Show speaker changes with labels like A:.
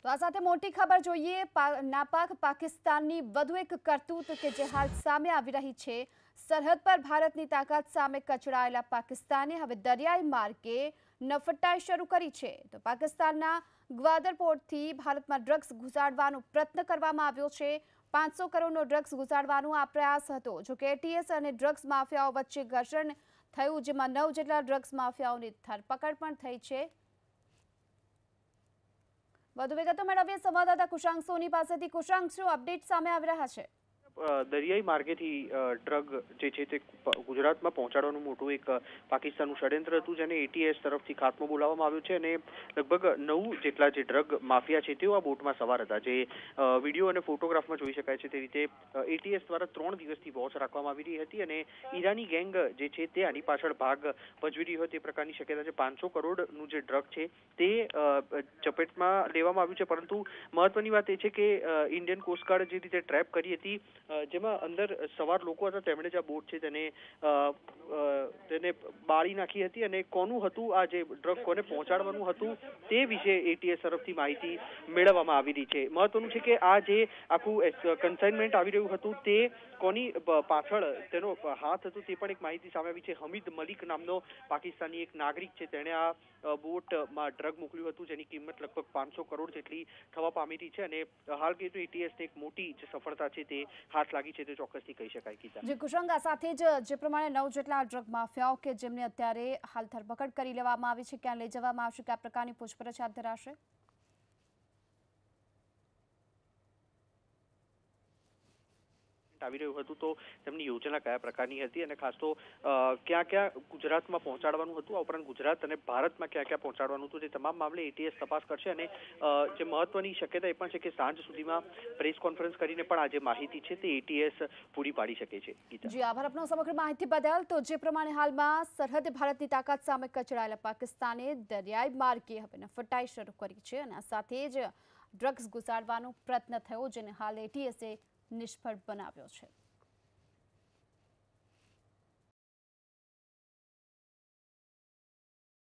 A: તો આ સાથે મોટી ખબર જોઈએ નાપાક પાકિસ્તાનની વધુ એક કરતૂત કે જે હાલ સામે આવી રહી છે। સરહદ પર ભારતની તાકાત સામે કચડાયેલા પાકિસ્તાને હવે દરિયાઈ માર્ગે નફટાઈ શરૂ કરી છે। તો પાકિસ્તાનના ગ્વાદર પોર્ટથી ભારતમાં ડ્રગ્સ ઘુસાડવાનો પ્રયત્ન કરવામાં આવ્યો છે। 500 કરોડનો ડ્રગ્સ ઘુસાડવાનો આ પ્રયાસ હતો। જો કે એટીએસ અને ડ્રગ્સ માફિયાઓ વચ્ચે ઘર્ષણ થયું, જેમાં 9 જેટલા ડ્રગ્સ માફિયાઓની ધરપકડ પણ થઈ છે। વધુ વિગતો મેળવીએ સંવાદદાતા કુશાંક સોની પાસેથી। કુશાંક, શું અપડેટ સામે આવી રહ્યા છે?
B: દરિયાઈ માર્ગેથી ડ્રગ જે છે તે ગુજરાતમાં પહોંચાડવાનું મોટું એક પાકિસ્તાનનું ષડયંત્ર હતું, જેને એટીએસ તરફથી ખાત્મો બોલાવવામાં આવ્યો છે અને લગભગ 9 જેટલા જે ડ્રગ માફિયા છે તેઓ આ બોટમાં સવાર હતા। જે વિડીયો અને ફોટોગ્રાફમાં જોઈ શકાય છે તે રીતે એટીએસ દ્વારા 3 દિવસથી વોચ રાખવામાં આવી રહી હતી અને ઈરાની ગેંગ જે છે તે આની પાછળ ભાગ ભજવી રહી હોય તે પ્રકારની શક્યતા છે। 500 કરોડનું જે ડ્રગ છે તે ચપેટમાં લેવામાં આવ્યું છે, પરંતુ મહત્વની વાત એ છે કે ઇન્ડિયન કોસ્ટગાર્ડ જે રીતે ટ્રેપ કરી હતી, જેમાં અંદર સવાર લોકો હતા, તેમણે જ આ બોટ છે તેને બાળી નાખી હતી અને કોનું હતું આ જે ડ્રગ કોને પહોંચાડવાનું હતું તે વિશે એટીએસ તરફથી માહિતી મેળવવામાં આવી રહી છે। મહત્વનું છે કે આ જે આખું કન્સાઇનમેન્ટ આવી રહ્યું હતું તે કોની પાછળ તેનો હાથ હતો તે પણ એક માહિતી સામે આવી છે। હમીદ મલિક નામનો પાકિસ્તાની એક નાગરિક છે, તેણે આ બોટમાં ડ્રગ મોકલ્યું હતું, જેની કિંમત લગભગ 500 કરોડ જેટલી થવા પામી રહી છે અને હાલ કે એટીએસને એક મોટી જે સફળતા છે તે હાથ લાગી છે તે ચોક્કસથી કહી શકાય। ગીતા
A: જી કુશંગ, આ સાથે જ જે પ્રમાણે 9 જેટલા ડ્રગ માફિયાઓ કે જેમને અત્યારે હાલ ધરપકડ કરી લેવામાં આવી છે, ક્યાં લઈ જવામાં આવશે, કયા પ્રકારની પૂછપરછ હાથ ધરાશે?
B: આવી રહ્યું હતું તો તેમની યોજના કયા પ્રકારની હતી અને ખાસ તો ક્યાં ક્યાં ગુજરાતમાં પહોંચાડવાનું હતું, આ ઉપરાંત ગુજરાત અને ભારતમાં ક્યાં ક્યાં પહોંચાડવાનું હતું, તે તમામ મામલે એટીએસ તપાસ કરશે અને જે મહત્વની શક્યતા એ પણ છે કે સાંજ સુધીમાં પ્રેસ કોન્ફરન્સ કરીને પણ આ જે માહિતી છે તે એટીએસ પૂરી પાડી શકે છે।
A: જી આભાર આપનો સમગ્ર માહિતી બદલ। તો જે પ્રમાણે હાલમાં સરહદે ભારતની તાકાત સામે કચડાયેલા પાકિસ્તાને દરિયાઈ માર્ગે હવે નફટાઈ શરૂ કરી છે અને આ સાથે જ ડ્રગ્સ ઘુસાડવાનો પ્રયત્ન થયો, જેને હાલ એટીએસે નિષ્ફળ બનાવ્યો છે।